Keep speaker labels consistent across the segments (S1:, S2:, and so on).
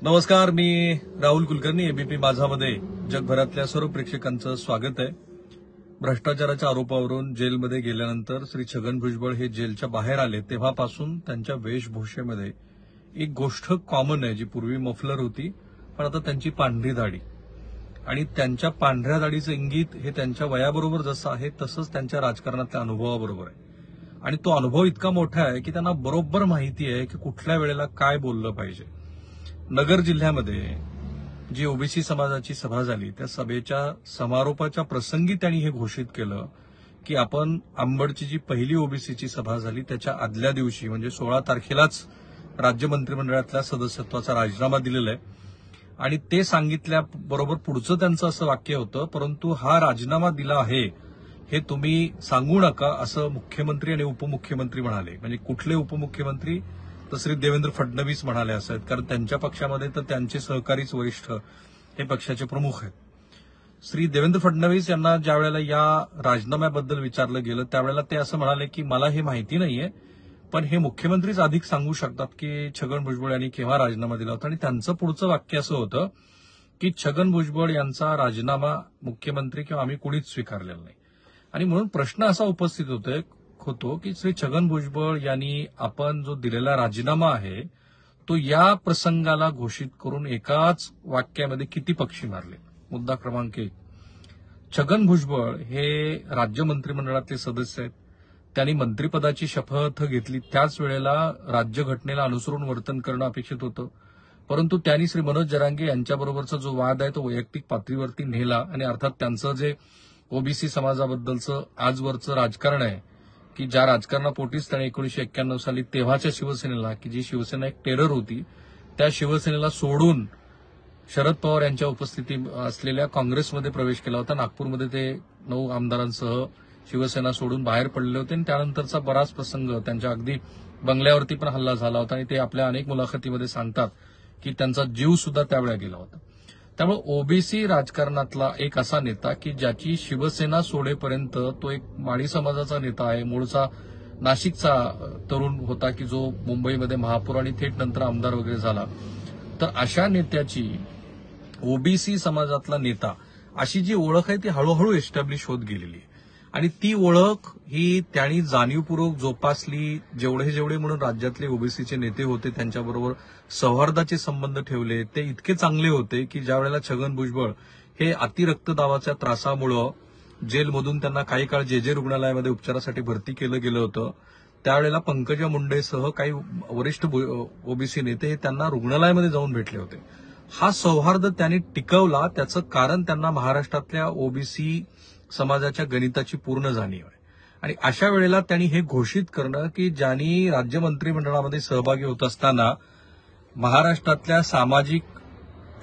S1: नमस्कार, मी राहुल कुलकर्णी. एबीपी माझामध्ये जगभरातल्या सर्व प्रेक्षकांचं स्वागत आहे. भ्रष्टाचाराच्या आरोपावरून जेलमध्ये गेल्यानंतर श्री छगन भुजबळ हे जेलच्या बाहेर आले तेव्हापासून त्यांच्या वेशभूषेमध्ये एक गोष्ट कॉमन आहे, जी पूर्वी मफलर होती, पण आता त्यांची पांढरी दाढी. आणि त्यांच्या पांढऱ्या दाढीचं इंगित हे त्यांच्या वयाबरोबर जसं आहे तसंच त्यांच्या राजकारणातल्या अनुभवाबरोबर आहे. आणि तो अनुभव इतका मोठा आहे की त्यांना बरोबर माहिती आहे की कुठल्या वेळेला काय बोललं पाहिजे. नगर जिल्ह्यामध्ये जी ओबीसी समाजाची सभा झाली त्या सभेच्या समारोपाच्या प्रसंगी त्यांनी हे घोषित केलं की आपण अंबडची जी पहिली ओबीसीची सभा झाली त्याच्या आदल्या दिवशी म्हणजे 16 तारखेलाच राज्य मंत्रिमंडळातल्या सदस्यत्वाचा राजीनामा दिलेला आहे. आणि ते सांगितल्याबरोबर पुढचं त्यांचं असं वाक्य होतं, परंतु हा राजीनामा दिला आहे हे तुम्ही सांगू नका, असं मुख्यमंत्री आणि उपमुख्यमंत्री म्हणाले. म्हणजे कुठले उपमुख्यमंत्री? तर श्री देवेंद्र फडणवीस म्हणाले असं आहेत, कारण त्यांच्या पक्षामध्ये तर त्यांचे सहकारीच वरिष्ठ हे पक्षाचे प्रमुख आहेत. श्री देवेंद्र फडणवीस यांना ज्या वेळेला या राजीनाम्याबद्दल विचारलं गेलं त्यावेळेला ते असं म्हणाले की मला हे माहिती नाहीये, पण हे मुख्यमंत्रीच अधिक सांगू शकतात की छगन भुजबळ यांनी केव्हा राजीनामा दिला होता. आणि त्यांचं पुढचं वाक्य असं होतं की छगन भुजबळ यांचा राजीनामा मुख्यमंत्री किंवा आम्ही कुणीच स्वीकारलेला नाही. आणि म्हणून प्रश्न असा उपस्थित होतो की श्री छगन भुजबळ यांनी आपण जो दिलेला राजीनामा आहे तो या प्रसंगाला घोषित करून एकाच वाक्यामध्ये किती पक्षी मारले. मुद्दा क्रमांक 1, छगन भुजबळ हे राज्य मंत्रिमंडळातले सदस्य आहेत. त्यांनी मंत्रिपदाची शपथ घेतली त्याच वेळेला राज्यघटनेला अनुसरून वर्तन करणं अपेक्षित होतं, परंतु त्यांनी श्री मनोज जरांगे यांच्याबरोबरचा जो वाद आहे तो वैयक्तिक पातळीवरती नेला. आणि अर्थात त्यांचं जे ओबीसी समाजाबद्दलचं आजवरचं राजकारण आहे की ज्या राजकारणापोटीच त्याने 1991 साली तेव्हाच्या शिवसेनेला, की जी शिवसेना एक टेरर होती, त्या शिवसेनेला सोडून शरद पवार यांच्या उपस्थिती असलेल्या काँग्रेसमध्ये प्रवेश केला होता. नागपूरमध्ये ते 9 आमदारांसह शिवसेना सोडून बाहेर पडले होते आणि त्यानंतरचा बराच प्रसंग त्यांच्या अगदी बंगल्यावरती पण हल्ला झाला होता. आणि ते आपल्या अनेक मुलाखतीमध्ये सांगतात की त्यांचा जीव सुद्धा त्यावेळेला गेला होता. त्यामुळे ओबीसी राजकारणातला एक असा नेता की ज्याची शिवसेना सोडेपर्यंत तो एक माळी समाजाचा नेता आहे, मूळचा नाशिकचा तरुण होता की जो मुंबईमध्ये महापौर आणि थेट नंतर आमदार वगैरे झाला. तर अशा नेत्याची ओबीसी समाजातला नेता अशी जी ओळख आहे ती हळूहळू एस्टॅब्लिश होत गेलेली आहे. आणि ती ओळख ही त्यांनी जाणीवपूर्वक जोपासली. जेवढे म्हणून राज्यातले ओबीसीचे नेते होते त्यांच्याबरोबर सौहार्दाचे संबंध ठेवले ते इतके चांगले होते की ज्यावेळेला छगन भुजबळ हे अतिरक्तदाबाच्या त्रासामुळं जेलमधून त्यांना काही काळ जे रुग्णालयामध्ये उपचारासाठी भरती केलं गेलं होतं, त्यावेळेला पंकजा मुंडेसह काही वरिष्ठ ओबीसी नेते हे त्यांना रुग्णालयामध्ये जाऊन भेटले होते. हा सौहार्द त्यांनी टिकवला. त्याचं कारण त्यांना महाराष्ट्रातल्या ओबीसी समाजाच्या गणिताची पूर्ण जाणीव आहे. आणि अशा वेळेला त्यांनी हे घोषित करणं की ज्यांनी राज्य मंत्रिमंडळामध्ये सहभागी होत असताना महाराष्ट्रातल्या सामाजिक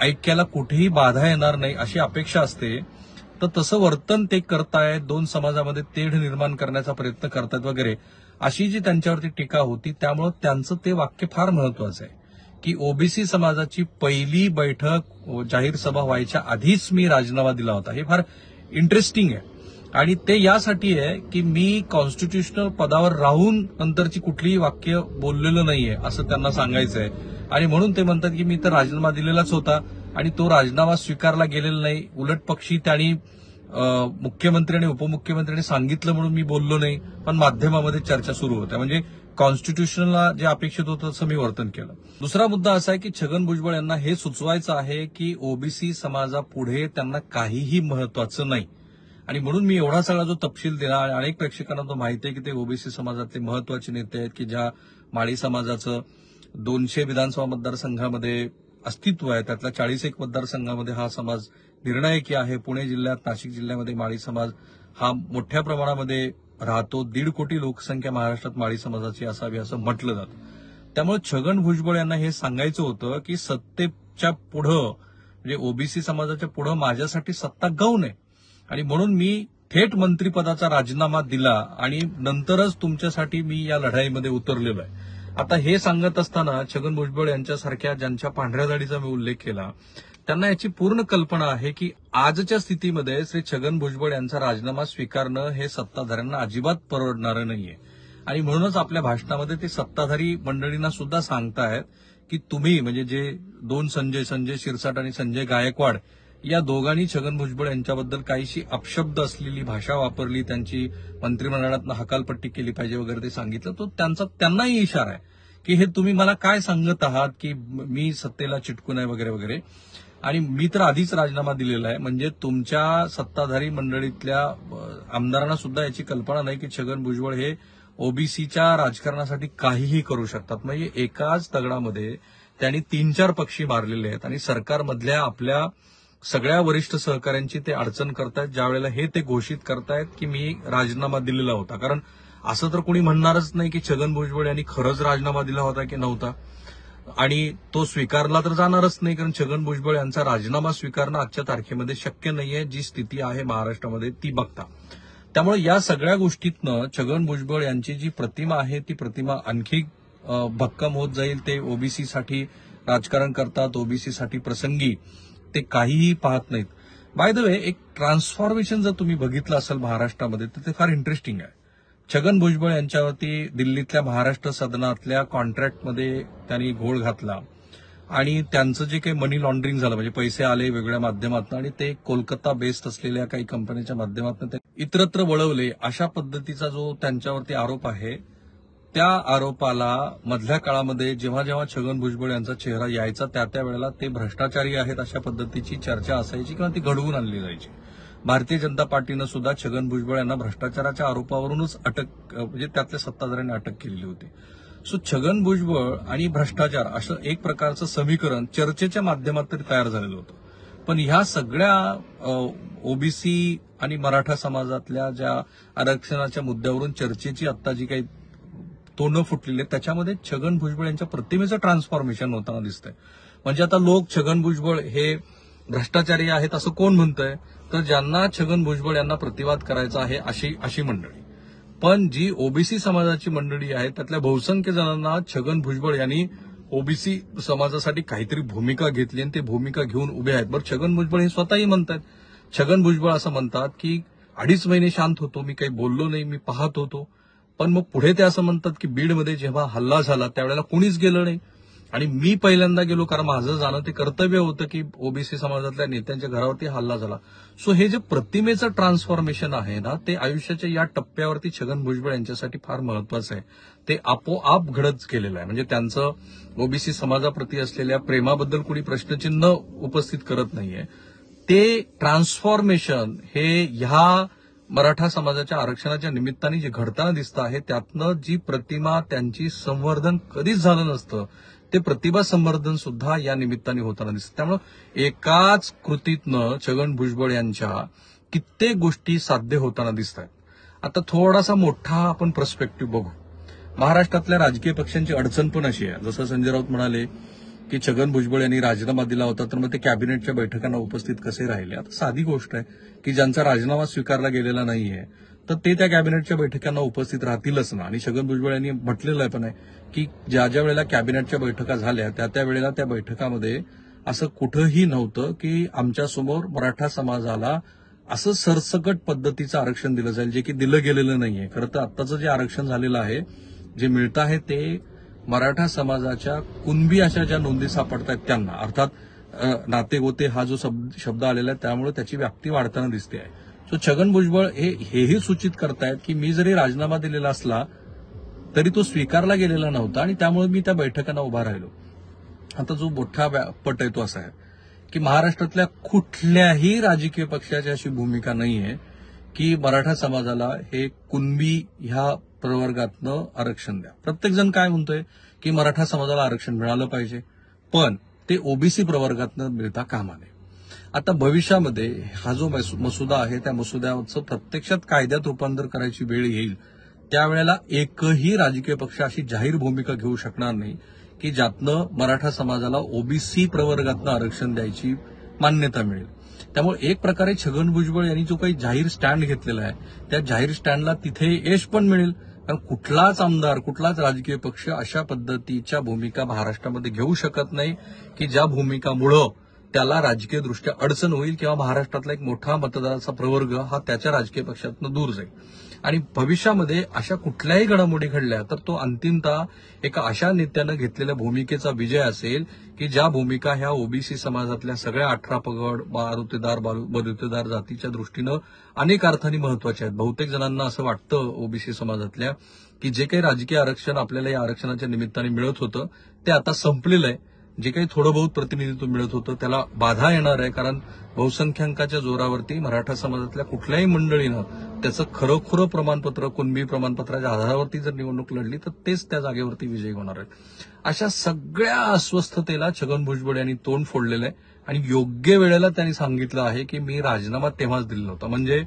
S1: ऐक्याला कुठेही बाधा येणार नाही अशी अपेक्षा असते, तर तसं वर्तन ते करतायत, दोन समाजामध्ये तेढ निर्माण करण्याचा प्रयत्न करतायत वगैरे अशी जी त्यांच्यावरती टीका होती. त्यामुळे त्यांचं ते वाक्य फार महत्वाचं आहे की ओबीसी समाजाची पहिली बैठक जाहीर सभा व्हायच्या आधीच मी राजीनामा दिला होता. हे फार इंटरेस्टिंग आहे. आणि ते यासाठी आहे की मी कॉन्स्टिट्युशनल पदावर राहून नंतरची कुठलीही वाक्य बोललेलं नाहीये असं त्यांना सांगायचं आहे. आणि म्हणून ते म्हणतात की मी तर राजीनामा दिलेलाच होता आणि तो राजीनामा स्वीकारला गेलेला नाही. उलट पक्षी त्यांनी मुख्यमंत्री आणि उपमुख्यमंत्र्यांनी सांगितलं म्हणून मी बोललो नाही, पण माध्यमामध्ये चर्चा सुरू होत्या. म्हणजे कॉन्स्टिट्युशनला जे अपेक्षित होतं तसं मी वर्तन केलं. दुसरा मुद्दा असा आहे की छगन भुजबळ यांना हे सुचवायचं आहे की ओबीसी समाजापुढे त्यांना काहीही महत्वाचं नाही. आणि म्हणून मी एवढा सगळा जो तपशील दिला आणि अनेक प्रेक्षकांना तो माहिती आहे की ते ओबीसी समाजातले महत्वाचे नेते आहेत की ज्या माळी समाजाचं 200 विधानसभा मतदारसंघामध्ये अस्तित्व आहे, त्यातल्या 41 मतदारसंघामध्ये हा समाज निर्णायकी आहे. पुणे जिल्ह्यात, नाशिक जिल्ह्यामध्ये माळी समाज हा मोठ्या प्रमाणामध्ये राहतो. 1.5 कोटी लोकसंख्या महाराष्ट्रात माळी समाजाची असावी असं म्हटलं जातं. त्यामुळे छगन भुजबळ यांना हे सांगायचं होतं की सत्तेच्या पुढं म्हणजे ओबीसी समाजाच्या पुढं माझ्यासाठी सत्ता गौण आहे आणि म्हणून मी थेट मंत्रिपदाचा राजीनामा दिला आणि नंतरच तुमच्यासाठी मी या लढाईमध्ये उतरलेलो आहे. आता हे सांगत असताना छगन भुजबळ यांच्यासारख्या ज्यांच्या पांढऱ्या दाढीचा मी उल्लेख केला त्यांना याची पूर्ण कल्पना आहे की आजच्या स्थितीमध्ये श्री छगन भुजबळ यांचा राजीनामा स्वीकारणं हे सत्ताधाऱ्यांना अजिबात परवडणारं नाहीये. आणि म्हणूनच आपल्या भाषणामध्ये ते सत्ताधारी मंडळींना सुद्धा सांगतायत की तुम्ही म्हणजे जे दोन संजय शिरसाट आणि संजय गायकवाड या दोघांनी छगन भुजबळ यांच्याबद्दल काहीशी अपशब्द असलेली भाषा वापरली, त्यांची मंत्रिमंडळातनं हकालपट्टी केली पाहिजे वगैरे ते सांगितलं, तो त्यांनाही इशारा आहे की हे तुम्ही मला काय सांगत आहात की मी सत्तेला चिटकून आहे वगैरे वगैरे. आणि मी तर आधीच राजीनामा दिलेला आहे. म्हणजे तुमच्या सत्ताधारी मंडळीतल्या आमदारांना सुद्धा याची कल्पना नाही की छगन भुजबळ हे ओबीसीच्या राजकारणासाठी काहीही करू शकतात. म्हणजे एकाच दगडामध्ये त्यांनी 3-4 पक्षी मारलेले आहेत आणि सरकारमधल्या आपल्या सगळ्या वरिष्ठ सहकाऱ्यांची ते अडचण करतायत, ज्या वेळेला हे ते घोषित करतायत की मी राजीनामा दिलेला होता. कारण असं तर कोणी म्हणणारच नाही की छगन भुजबळ यांनी खरंच राजीनामा दिला होता की नव्हता, आणि तो स्वीकारला तर जाणारच नाही, कारण छगन भुजबळ यांचा राजीनामा स्वीकारणं आजच्या तारखेमध्ये शक्य नाहीये, जी स्थिती आहे महाराष्ट्रामध्ये ती बघता. त्यामुळे या सगळ्या गोष्टीतनं छगन भुजबळ यांची जी प्रतिमा आहे ती प्रतिमा आणखी भक्कम होत जाईल. ते ओबीसीसाठी राजकारण करतात, ओबीसीसाठी प्रसंगी ते काहीही पाहत नाहीत. बाय द वे, एक ट्रान्सफॉर्मेशन जर तुम्ही बघितलं असेल महाराष्ट्रामध्ये तर ते फार इंटरेस्टिंग आहे. छगन भुजबळ यांच्यावरती दिल्लीतल्या महाराष्ट्र सदनातल्या कॉन्ट्रॅक्टमध्ये त्यांनी घोळ घातला आणि त्यांचं जे काही मनी लॉन्ड्रिंग झालं, म्हणजे पैसे आले वेगळ्या माध्यमातून आणि ते कोलकाता बेस्ड असलेल्या काही कंपन्यांच्या माध्यमातून ते इतरत्र वळवले, अशा पद्धतीचा जो त्यांच्यावरती आरोप आहे, त्या आरोपाला मधल्या काळामध्ये जेव्हा जेव्हा छगन भुजबळ यांचा चेहरा यायचा त्या वेळेला ते भ्रष्टाचारी आहेत अशा पद्धतीची चर्चा असायची किंवा ती घडवून आणली जायची. भारतीय जनता पार्टीनं सुद्धा छगन भुजबळ यांना भ्रष्टाचाराच्या आरोपावरूनच अटक, म्हणजे त्यातल्या सत्ताधाऱ्यांनी अटक केलेली होती. सो छगन भुजबळ आणि भ्रष्टाचार असं एक प्रकारचं समीकरण चर्चेच्या माध्यमात तरी तयार झालेलं होतं. पण ह्या सगळ्या ओबीसी आणि मराठा समाजातल्या ज्या आरक्षणाच्या मुद्द्यावरून चर्चेची आता जी काही तोंड फुटलेली आहेत त्याच्यामध्ये छगन भुजबळ यांच्या प्रतिमेचं ट्रान्सफॉर्मेशन होताना दिसतंय. म्हणजे आता लोक छगन भुजबळ हे भ्रष्टाचारी आहेत असं कोण म्हणतंय, तर ज्यांना छगन भुजबळ यांना प्रतिवाद करायचा आहे अशी मंडळी. पण जी ओबीसी समाजाची मंडळी आहे त्यातल्या बहुसंख्य जणांना छगन भुजबळ यांनी ओबीसी समाजासाठी काहीतरी भूमिका घेतली आणि ते भूमिका घेऊन उभे आहेत. बरं, छगन भुजबळ हे स्वतःही म्हणतात, छगन भुजबळ असं म्हणतात की 2.5 महिने शांत होतो, मी काही बोललो नाही, मी पाहत होतो. पण मग पुढे ते असं म्हणतात की बीडमध्ये जेव्हा हल्ला झाला त्यावेळेला कुणीच गेलं नाही आणि मी पहिल्यांदा गेलो, कारण माझं जाणं ते कर्तव्य होतं की ओबीसी समाजातल्या नेत्यांच्या घरावरती हल्ला झाला. सो हे जे प्रतिमेचं ट्रान्सफॉर्मेशन आहे ना, ते आयुष्याच्या या टप्प्यावरती छगन भुजबळ यांच्यासाठी फार महत्वाचं आहे. ते आपोआप घडत गेलेलं आहे. म्हणजे त्यांचं ओबीसी समाजाप्रती असलेल्या प्रेमाबद्दल कोणी प्रश्नचिन्ह उपस्थित करत नाहीये. ते ट्रान्सफॉर्मेशन हे ह्या मराठा समाजाच्या आरक्षणाच्या निमित्ताने जे घडताना दिसतं आहे, त्यातनं जी प्रतिमा त्यांची संवर्धन कधीच झालं नसतं, ते प्रतिभा संवर्धन सुद्धा या निमित्ताने होताना दिसतं. त्यामुळे एकाच कृतीतनं छगन भुजबळ यांच्या कित्येक गोष्टी साध्य होताना दिसत आहेत. आता थोडासा मोठा आपण पर्स्पेक्टिव्ह बघू. महाराष्ट्रातल्या राजकीय पक्षांची अडचण पण अशी आहे, जसं संजय राऊत म्हणाले की छगन भुजबळ यांनी राजीनामा दिला होता तर मग ते कॅबिनेटच्या बैठकांना उपस्थित कसे राहिले. आता साधी गोष्ट आहे की ज्यांचा राजीनामा स्वीकारला गेलेला नाहीये तर ते त्या कॅबिनेटच्या बैठकांना उपस्थित राहतीलच ना. आणि छगन भुजबळ यांनी म्हटलेलं आहे पण आहे की ज्या ज्या वेळेला कॅबिनेटच्या बैठका झाल्या त्या वेळेला त्या बैठकामध्ये असं कुठंही नव्हतं की आमच्यासमोर मराठा समाजाला असं सरसकट पद्धतीचं आरक्षण दिलं जाईल, जे की दिलं गेलेलं नाहीये. खरं तर आत्ताचं जे आरक्षण झालेलं आहे, जे मिळतं आहे ते मराठा समाजाच्या कुणबी अशा ज्या नोंदी सापडतायत त्यांना, अर्थात नातेगोते हा जो शब्द आलेला आहे त्यामुळे त्याची व्याप्ती वाढताना दिसते आहे. सो छगन भुजबळ हेही सूचित करतायत की मी जरी राजीनामा दिलेला असला तरी तो स्वीकारला गेलेला नव्हता आणि त्यामुळे मी त्या बैठकांना उभा राहिलो. आता जो मोठा पट आहे तो असा आहे की महाराष्ट्रातल्या कुठल्याही राजकीय पक्षाची अशी भूमिका नाहीये की मराठा समाजाला हे कुणबी ह्या प्रवर्गातनं आरक्षण द्या. प्रत्येकजण काय म्हणतोय की मराठा समाजाला आरक्षण मिळालं पाहिजे, पण ते ओबीसी प्रवर्गातनं मिळता कामा नये. आता भविष्यामध्ये हा जो मसुदा आहे त्या मसुद्याचं प्रत्यक्षात कायद्यात रूपांतर करायची वेळ येईल, त्यावेळेला एकही राजकीय पक्ष अशी जाहीर भूमिका घेऊ शकणार नाही की ज्यातनं मराठा समाजाला ओबीसी प्रवर्गातनं आरक्षण द्यायची मान्यता मिळेल. त्यामुळे एक प्रकारे छगन भुजबळ यांनी जो काही जाहीर स्टँड घेतलेला आहे त्या जाहीर स्टँडला तिथे यश पण मिळेल, कारण कुठलाच आमदार कुठलाच राजकीय पक्ष अशा पद्धतीच्या भूमिका महाराष्ट्रामध्ये घेऊ शकत नाही की ज्या भूमिकामुळं त्याला राजकीयदृष्ट्या अडचण होईल किंवा महाराष्ट्रातला एक मोठा मतदाराचा प्रवर्ग हा त्याच्या राजकीय पक्षातनं दूर जाईल. आणि भविष्यामध्ये अशा कुठल्याही घडामोडी घडल्या तर तो अंतिमतः एका अशा नेत्यानं घेतलेल्या भूमिकेचा विजय असेल की ज्या भूमिका ह्या ओबीसी समाजातल्या सगळ्या 18 पगड बलुतेदार जातीच्या दृष्टीनं अनेक अर्थांनी महत्वाच्या आहेत. बहुतेक जणांना असं वाटतं ओबीसी समाजातल्या की जे काही राजकीय आरक्षण आपल्याला या आरक्षणाच्या निमित्ताने मिळत होतं ते आता संपलेलं आहे. जे काही थोडं बहुत प्रतिनिधित्व मिळत होतं त्याला बाधा येणार आहे, कारण बहुसंख्याकाच्या जोरावरती मराठा समाजातल्या कुठल्याही मंडळीनं त्याचं खरोखरं प्रमाणपत्र कुणबी प्रमाणपत्राच्या आधारावरती जर निवडणूक लढली तर तेच त्या जागेवरती विजयी होणार आहेत. अशा सगळ्या अस्वस्थतेला छगन भुजबळ यांनी तोंड फोडलेलं आहे आणि योग्य वेळेला त्यांनी सांगितलं आहे की मी राजीनामा तेव्हाच दिलेला होता, म्हणजे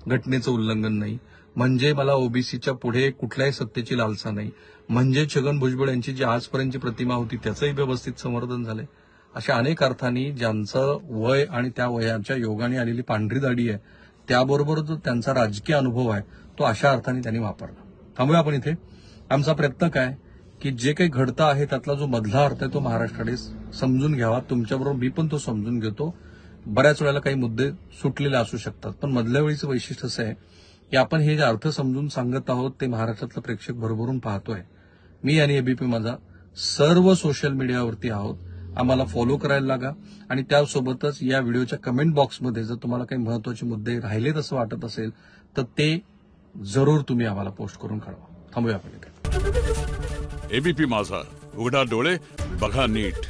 S1: घटनेचं उल्लंघन नाही, म्हणजे मला ओबीसीच्या पुढे कुठल्याही सत्तेची लालसा नाही, म्हणजे छगन भुजबळ यांची जी आजपर्यंतची प्रतिमा होती त्याचंही व्यवस्थित संवर्धन झालंय. अशा अनेक अर्थांनी ज्यांचं वय आणि त्या वयाच्या योगाने आलेली पांढरी दाढी आहे त्याबरोबर जो त्यांचा राजकीय अनुभव आहे तो अशा अर्थाने त्यांनी वापरला. थांबूया आपण इथे. आमचा प्रयत्न काय की जे काही घडतं आहे त्यातला जो मधला अर्थ आहे तो महाराष्ट्राने समजून घ्यावा. तुमच्याबरोबर मी पण तो समजून घेतो. बऱ्याच वेळेला काही मुद्दे सुटलेले असू शकतात, पण मधल्या वेळीचं वैशिष्ट्य असं आहे की आपण हे जे अर्थ समजून सांगत आहोत ते महाराष्ट्रातलं प्रेक्षक भरभरून पाहतोय. मी आणि एबीपी माझा सर्व सोशल मीडियावरती आहोत. आम्हाला फॉलो करायला लागा आणि त्यासोबतच या व्हिडिओच्या कमेंट बॉक्समध्ये जर तुम्हाला काही महत्वाचे मुद्दे राहिलेत असं वाटत असेल तर ते जरूर तुम्ही आम्हाला पोस्ट करून कळवा. थांबूया आपण इथे.
S2: एबीपी माझा, उघडा डोळे बघा नीट.